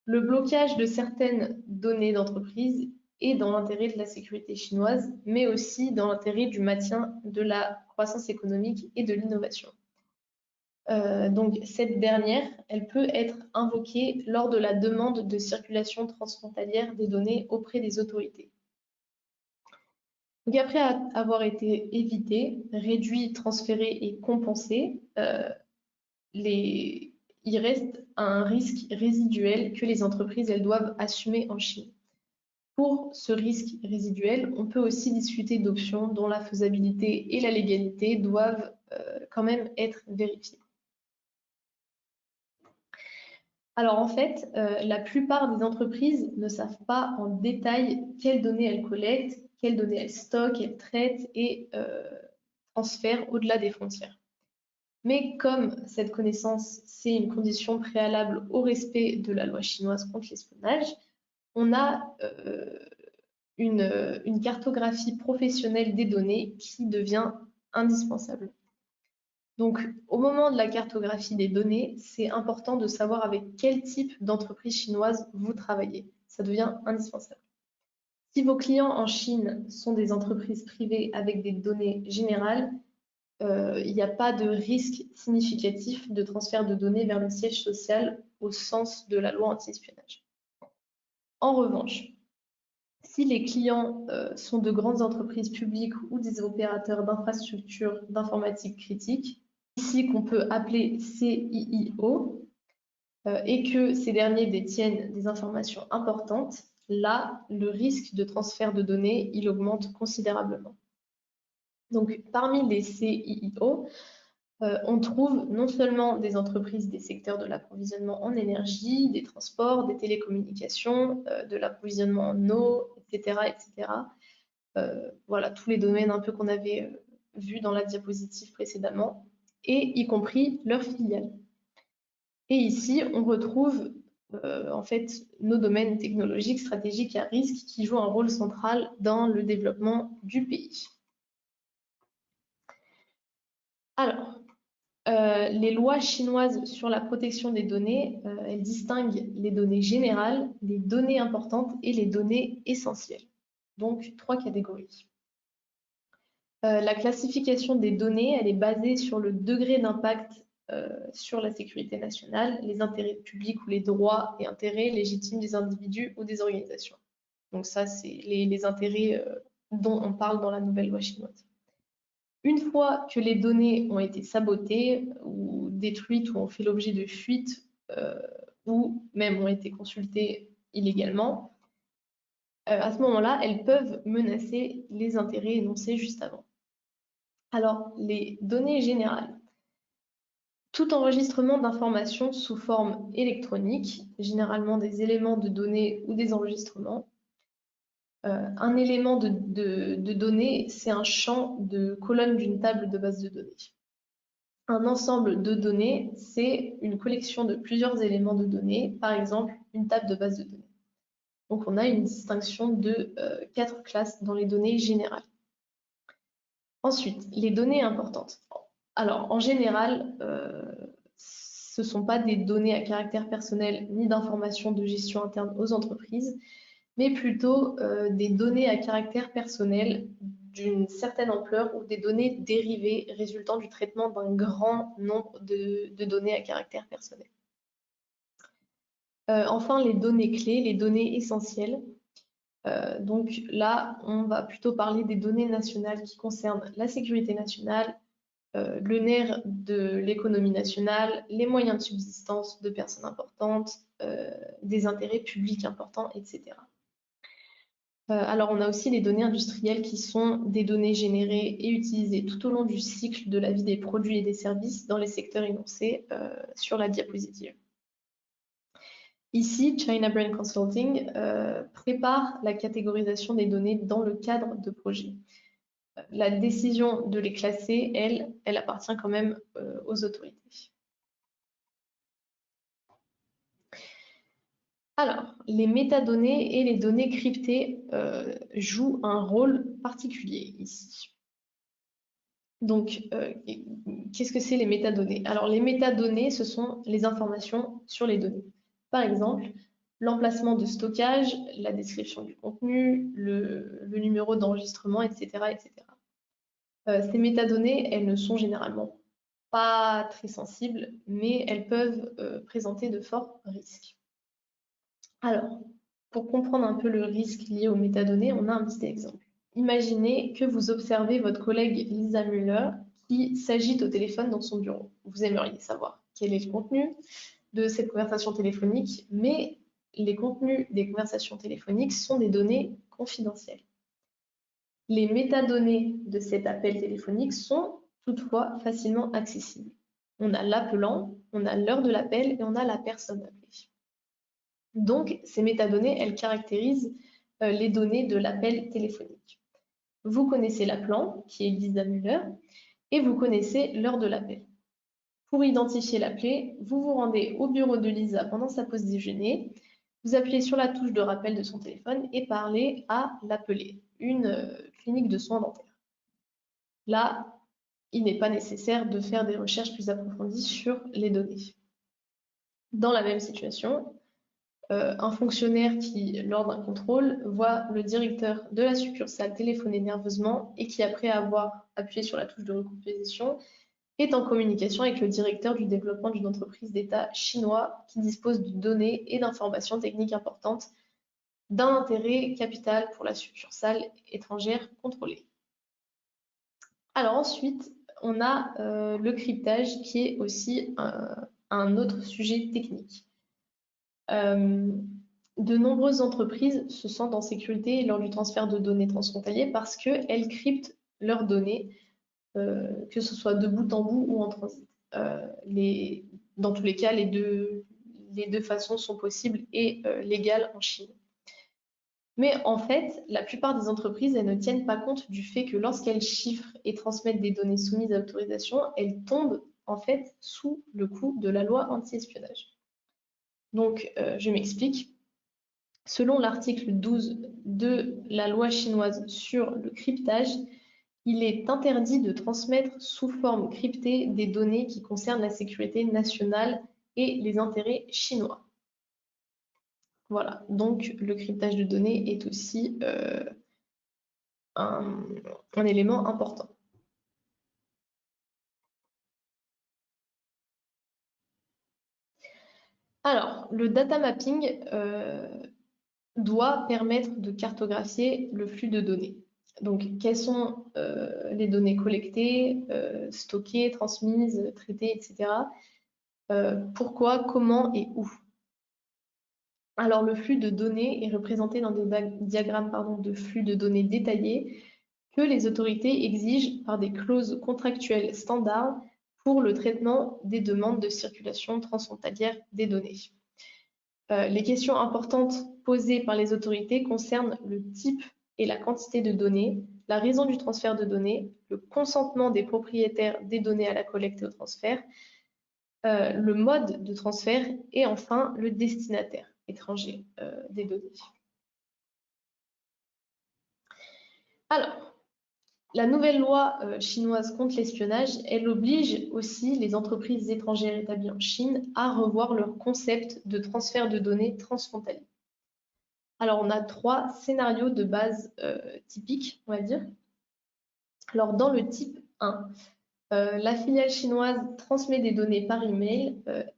Le blocage de certaines données d'entreprise est dans l'intérêt de la sécurité chinoise, mais aussi dans l'intérêt du maintien de la croissance économique et de l'innovation. Donc cette dernière, elle peut être invoquée lors de la demande de circulation transfrontalière des données auprès des autorités. Donc après avoir été évité, réduit, transféré et compensé, il reste un risque résiduel que les entreprises elles doivent assumer en Chine. Pour ce risque résiduel, on peut aussi discuter d'options dont la faisabilité et la légalité doivent quand même être vérifiées. Alors en fait, la plupart des entreprises ne savent pas en détail quelles données elles collectent, quelles données elles stockent, elles traitent et transfèrent au-delà des frontières. Mais comme cette connaissance, c'est une condition préalable au respect de la loi chinoise contre l'espionnage, on a une cartographie professionnelle des données qui devient indispensable. Donc, au moment de la cartographie des données, c'est important de savoir avec quel type d'entreprise chinoise vous travaillez. Ça devient indispensable. Si vos clients en Chine sont des entreprises privées avec des données générales, il n'y a pas de risque significatif de transfert de données vers le siège social au sens de la loi anti-espionnage. En revanche, si les clients sont de grandes entreprises publiques ou des opérateurs d'infrastructures d'informatique critiques, ici qu'on peut appeler CIIO, et que ces derniers détiennent des informations importantes, là, le risque de transfert de données, il augmente considérablement. Donc, parmi les CIIO, on trouve non seulement des entreprises des secteurs de l'approvisionnement en énergie, des transports, des télécommunications, de l'approvisionnement en eau, etc., etc. Voilà, tous les domaines un peu qu'on avait vus dans la diapositive précédemment, et y compris leurs filiales. Et ici, on retrouve en fait nos domaines technologiques, stratégiques et à risque qui jouent un rôle central dans le développement du pays. Alors, les lois chinoises sur la protection des données, elles distinguent les données générales, les données importantes et les données essentielles. Donc, 3 catégories. La classification des données, elle est basée sur le degré d'impact sur la sécurité nationale, les intérêts publics ou les droits et intérêts légitimes des individus ou des organisations. Donc ça, c'est les intérêts dont on parle dans la nouvelle loi chinoise. Une fois que les données ont été sabotées ou détruites ou ont fait l'objet de fuites ou même ont été consultées illégalement, à ce moment-là, elles peuvent menacer les intérêts énoncés juste avant. Alors, les données générales. Tout enregistrement d'informations sous forme électronique, généralement des éléments de données ou des enregistrements. Un élément de données, c'est un champ de colonne d'une table de base de données. Un ensemble de données, c'est une collection de plusieurs éléments de données, par exemple une table de base de données. Donc on a une distinction de 4 classes dans les données générales. Ensuite, les données importantes. Alors en général, ce ne sont pas des données à caractère personnel ni d'informations de gestion interne aux entreprises, mais plutôt des données à caractère personnel d'une certaine ampleur ou des données dérivées résultant du traitement d'un grand nombre de données à caractère personnel. Enfin, les données clés, les données essentielles. Donc là, on va plutôt parler des données nationales qui concernent la sécurité nationale, le nerf de l'économie nationale, les moyens de subsistance de personnes importantes, des intérêts publics importants, etc. Alors, on a aussi les données industrielles qui sont des données générées et utilisées tout au long du cycle de la vie des produits et des services dans les secteurs énoncés sur la diapositive. Ici, China Brain Consulting prépare la catégorisation des données dans le cadre de projets. La décision de les classer, elle appartient quand même aux autorités. Alors, les métadonnées et les données cryptées jouent un rôle particulier ici. Donc, qu'est-ce que c'est les métadonnées? Alors, les métadonnées, ce sont les informations sur les données. Par exemple, l'emplacement de stockage, la description du contenu, le numéro d'enregistrement, etc., etc. Ces métadonnées, elles ne sont généralement pas très sensibles, mais elles peuvent présenter de forts risques. Alors, pour comprendre un peu le risque lié aux métadonnées, on a un petit exemple. Imaginez que vous observez votre collègue Lisa Muller qui s'agite au téléphone dans son bureau. Vous aimeriez savoir quel est le contenu de cette conversation téléphonique, mais les contenus des conversations téléphoniques sont des données confidentielles. Les métadonnées de cet appel téléphonique sont toutefois facilement accessibles. On a l'appelant, on a l'heure de l'appel et on a la personne appelée. Donc, ces métadonnées, elles caractérisent les données de l'appel téléphonique. Vous connaissez l'appelant, qui est Lisa Muller, et vous connaissez l'heure de l'appel. Pour identifier l'appelé, vous vous rendez au bureau de Lisa pendant sa pause déjeuner, vous appuyez sur la touche de rappel de son téléphone et parlez à l'appelé, une clinique de soins dentaires. Là, il n'est pas nécessaire de faire des recherches plus approfondies sur les données. Dans la même situation, un fonctionnaire qui, lors d'un contrôle, voit le directeur de la succursale téléphoner nerveusement et qui, après avoir appuyé sur la touche de recomposition, est en communication avec le directeur du développement d'une entreprise d'État chinois qui dispose de données et d'informations techniques importantes d'un intérêt capital pour la succursale étrangère contrôlée. Alors ensuite, on a le cryptage qui est aussi un autre sujet technique. De nombreuses entreprises se sentent en sécurité lors du transfert de données transfrontaliers parce qu'elles cryptent leurs données, que ce soit de bout en bout ou en transit. Dans tous les cas, les deux façons sont possibles et légales en Chine. Mais en fait, la plupart des entreprises, elles ne tiennent pas compte du fait que lorsqu'elles chiffrent et transmettent des données soumises à autorisation, elles tombent en fait sous le coup de la loi anti-espionnage. Donc, je m'explique. Selon l'article 12 de la loi chinoise sur le cryptage, il est interdit de transmettre sous forme cryptée des données qui concernent la sécurité nationale et les intérêts chinois. Voilà, donc le cryptage de données est aussi un élément important. Alors, le data mapping doit permettre de cartographier le flux de données. Donc, quelles sont les données collectées, stockées, transmises, traitées, etc. Pourquoi, comment et où. Alors, le flux de données est représenté dans des diagrammes de flux de données détaillés que les autorités exigent par des clauses contractuelles standards pour le traitement des demandes de circulation transfrontalière des données. Les questions importantes posées par les autorités concernent le type et la quantité de données, la raison du transfert de données, le consentement des propriétaires des données à la collecte et au transfert, le mode de transfert et enfin le destinataire étranger des données. Alors, la nouvelle loi chinoise contre l'espionnage, elle oblige aussi les entreprises étrangères établies en Chine à revoir leur concept de transfert de données transfrontalier. Alors, on a 3 scénarios de base typiques, on va dire. Alors, dans le type 1, la filiale chinoise transmet des données par email,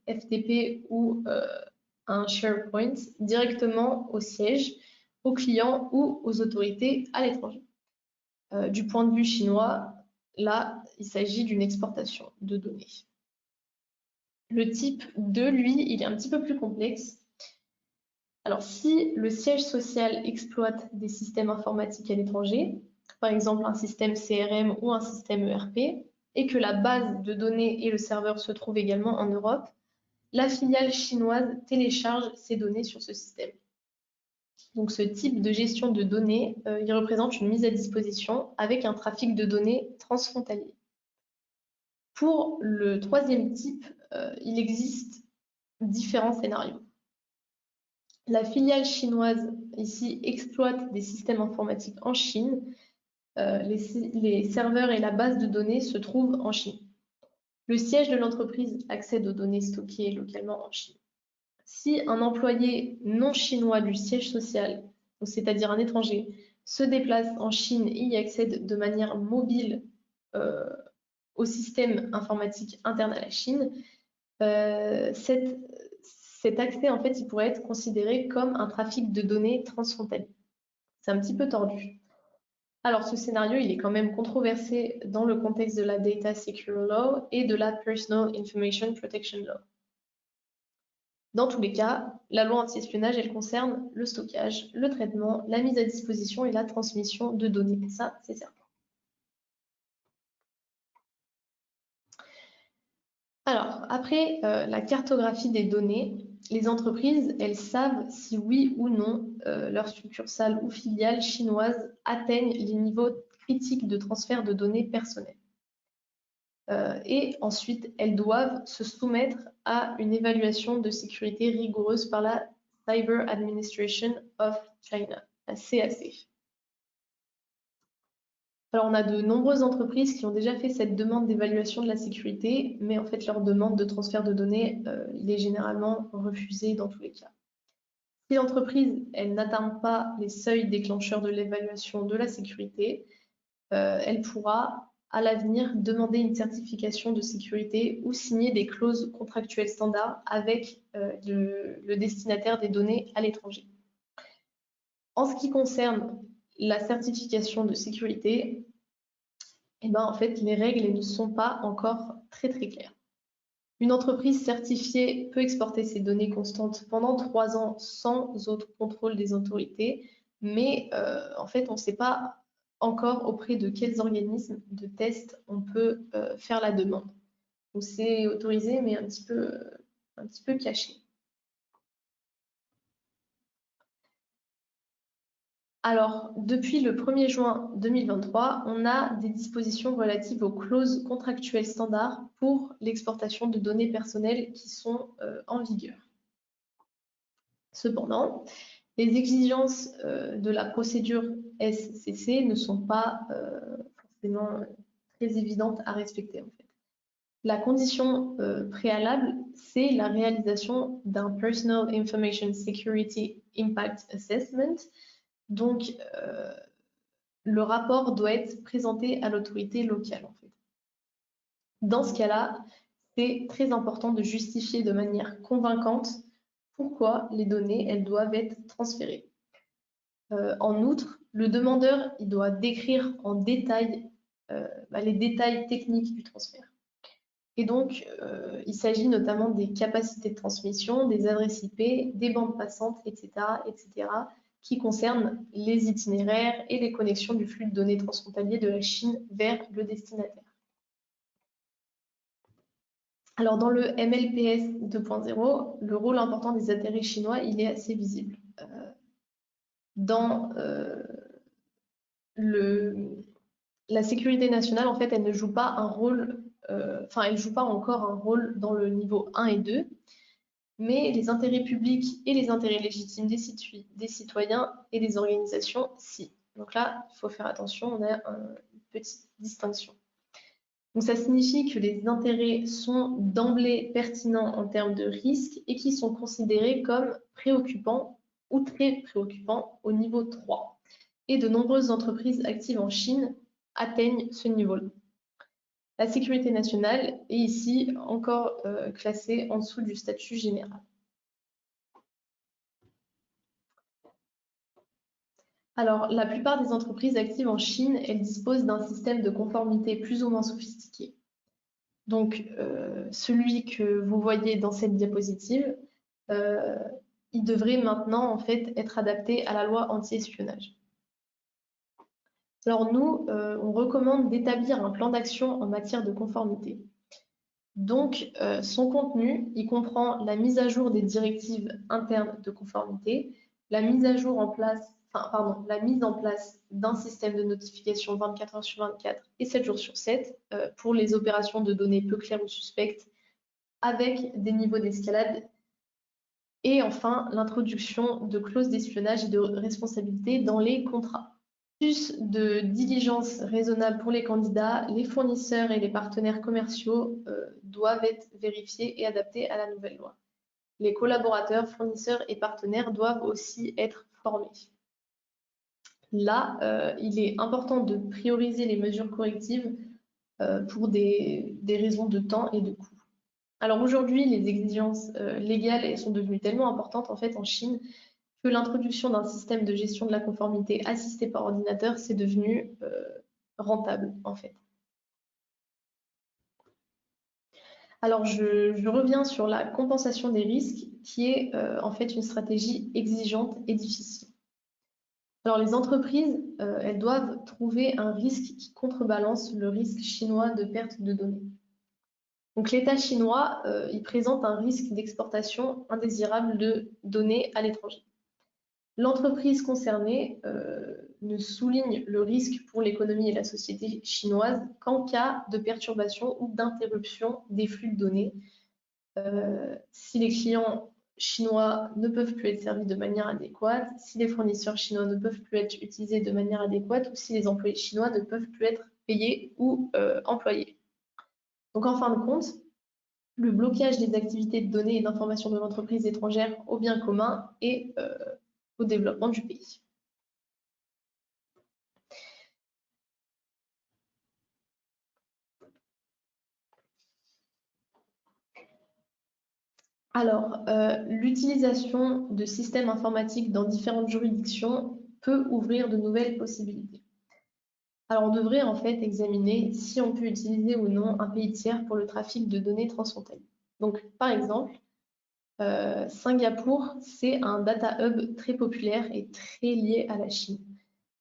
FTP ou un SharePoint directement au siège, aux clients ou aux autorités à l'étranger. Du point de vue chinois, là, il s'agit d'une exportation de données. Le type 2, lui, il est un petit peu plus complexe. Alors, si le siège social exploite des systèmes informatiques à l'étranger, par exemple un système CRM ou un système ERP, et que la base de données et le serveur se trouvent également en Europe, la filiale chinoise télécharge ces données sur ce système. Donc ce type de gestion de données, il représente une mise à disposition avec un trafic de données transfrontalier. Pour le troisième type, il existe différents scénarios. La filiale chinoise ici exploite des systèmes informatiques en Chine. Les serveurs et la base de données se trouvent en Chine. Le siège de l'entreprise accède aux données stockées localement en Chine. Si un employé non chinois du siège social, c'est-à-dire un étranger, se déplace en Chine et y accède de manière mobile au système informatique interne à la Chine, cet accès, en fait, il pourrait être considéré comme un trafic de données transfrontalier. C'est un petit peu tordu. Alors, ce scénario, il est quand même controversé dans le contexte de la Data Secure Law et de la Personal Information Protection Law. Dans tous les cas, la loi anti-espionnage, elle concerne le stockage, le traitement, la mise à disposition et la transmission de données. Ça, c'est certain. Alors, après la cartographie des données, les entreprises, elles savent si oui ou non leurs succursales ou filiales chinoises atteignent les niveaux critiques de transfert de données personnelles. Et ensuite, elles doivent se soumettre à une évaluation de sécurité rigoureuse par la Cyber Administration of China, la CAC. Alors, on a de nombreuses entreprises qui ont déjà fait cette demande d'évaluation de la sécurité, mais en fait, leur demande de transfert de données, il est généralement refusé dans tous les cas. Si l'entreprise, elle n'atteint pas les seuils déclencheurs de l'évaluation de la sécurité, elle pourra, à l'avenir, demander une certification de sécurité ou signer des clauses contractuelles standards avec le destinataire des données à l'étranger. En ce qui concerne la certification de sécurité, eh ben, en fait, les règles ne sont pas encore très claires. Une entreprise certifiée peut exporter ses données constantes pendant 3 ans sans autre contrôle des autorités, mais en fait, on ne sait pas encore auprès de quels organismes de test on peut faire la demande. Donc c'est autorisé, mais un petit peu caché. Alors, depuis le 1er juin 2023, on a des dispositions relatives aux clauses contractuelles standards pour l'exportation de données personnelles qui sont en vigueur. Cependant, les exigences de la procédure SCC ne sont pas forcément très évidentes à respecter, en fait. La condition préalable, c'est la réalisation d'un Personal Information Security Impact Assessment. Donc, le rapport doit être présenté à l'autorité locale, en fait. Dans ce cas-là, c'est très important de justifier de manière convaincante pourquoi les données, elles doivent être transférées. En outre, le demandeur, il doit décrire en détail les détails techniques du transfert. Et donc, il s'agit notamment des capacités de transmission, des adresses IP, des bandes passantes, etc., qui concernent les itinéraires et les connexions du flux de données transfrontalier de la Chine vers le destinataire. Alors, dans le MLPS 2.0, le rôle important des intérêts chinois, il est assez visible. Dans la sécurité nationale, en fait, elle ne joue pas un rôle, elle joue pas encore un rôle dans le niveau 1 et 2, mais les intérêts publics et les intérêts légitimes des citoyens et des organisations, si. Donc là, il faut faire attention, on a petite distinction. Donc ça signifie que les intérêts sont d'emblée pertinents en termes de risque et qui sont considérés comme préoccupants ou très préoccupants au niveau 3. Et de nombreuses entreprises actives en Chine atteignent ce niveau-là. La sécurité nationale est ici encore classée en dessous du statut général. Alors, la plupart des entreprises actives en Chine, elles disposent d'un système de conformité plus ou moins sophistiqué. Donc, celui que vous voyez dans cette diapositive, il devrait maintenant en fait être adapté à la loi anti-espionnage. Alors nous, on recommande d'établir un plan d'action en matière de conformité. Donc, son contenu, il comprend la mise à jour des directives internes de conformité, la mise en place d'un système de notification 24 heures sur 24 et 7 jours sur 7 pour les opérations de données peu claires ou suspectes, avec des niveaux d'escalade. Et enfin, l'introduction de clauses d'espionnage et de responsabilité dans les contrats. Plus de diligence raisonnable pour les candidats, les fournisseurs et les partenaires commerciaux doivent être vérifiés et adaptés à la nouvelle loi. Les collaborateurs, fournisseurs et partenaires doivent aussi être formés. Là, il est important de prioriser les mesures correctives pour des raisons de temps et de coût. Alors aujourd'hui, les exigences légales sont devenues tellement importantes en fait en Chine que l'introduction d'un système de gestion de la conformité assisté par ordinateur, c'est devenu rentable en fait. Alors je reviens sur la compensation des risques qui est en fait une stratégie exigeante et difficile. Alors les entreprises, elles doivent trouver un risque qui contrebalance le risque chinois de perte de données. Donc l'État chinois, il présente un risque d'exportation indésirable de données à l'étranger. L'entreprise concernée ne souligne le risque pour l'économie et la société chinoise qu'en cas de perturbation ou d'interruption des flux de données. Si les clients chinois ne peuvent plus être servis de manière adéquate, si les fournisseurs chinois ne peuvent plus être utilisés de manière adéquate ou si les employés chinois ne peuvent plus être payés ou employés. Donc en fin de compte, le blocage des activités de données et d'informations de l'entreprise étrangère au bien commun et au développement du pays. Alors, l'utilisation de systèmes informatiques dans différentes juridictions peut ouvrir de nouvelles possibilités. Alors, on devrait en fait examiner si on peut utiliser ou non un pays tiers pour le trafic de données transfrontalier. Donc, par exemple, Singapour, c'est un data hub très populaire et très lié à la Chine.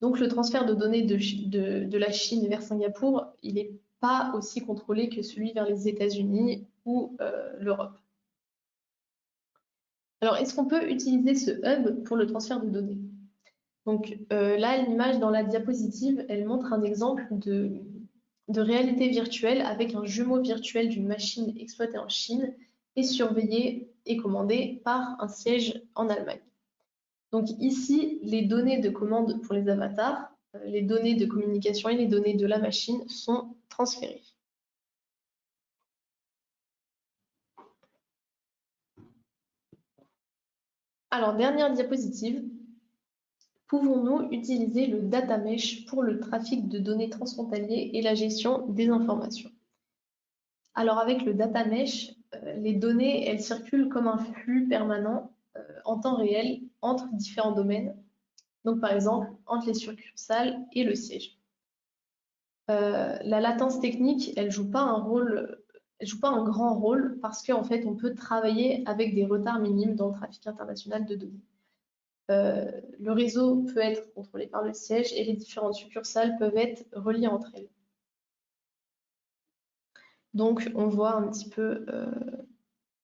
Donc, le transfert de données de la Chine vers Singapour, il n'est pas aussi contrôlé que celui vers les États-Unis ou l'Europe. Alors, est-ce qu'on peut utiliser ce hub pour le transfert de données? Donc là, l'image dans la diapositive, elle montre un exemple de réalité virtuelle avec un jumeau virtuel d'une machine exploitée en Chine et surveillée et commandée par un siège en Allemagne. Donc ici, les données de commande pour les avatars, les données de communication et les données de la machine sont transférées. Alors, dernière diapositive. Pouvons-nous utiliser le data mesh pour le trafic de données transfrontalier et la gestion des informations? Alors avec le data mesh, les données, elles circulent comme un flux permanent en temps réel entre différents domaines. Donc par exemple, entre les succursales et le siège. La latence technique, elle joue pas un grand rôle parce qu'en fait, on peut travailler avec des retards minimes dans le trafic international de données. Le réseau peut être contrôlé par le siège et les différentes succursales peuvent être reliées entre elles. Donc, on voit un petit peu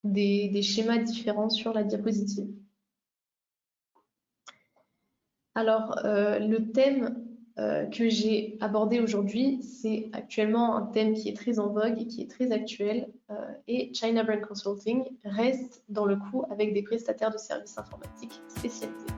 des schémas différents sur la diapositive. Alors, le thème que j'ai abordé aujourd'hui, c'est actuellement un thème qui est très en vogue et qui est très actuel. Et China Brand Consulting reste dans le coup avec des prestataires de services informatiques spécialisés.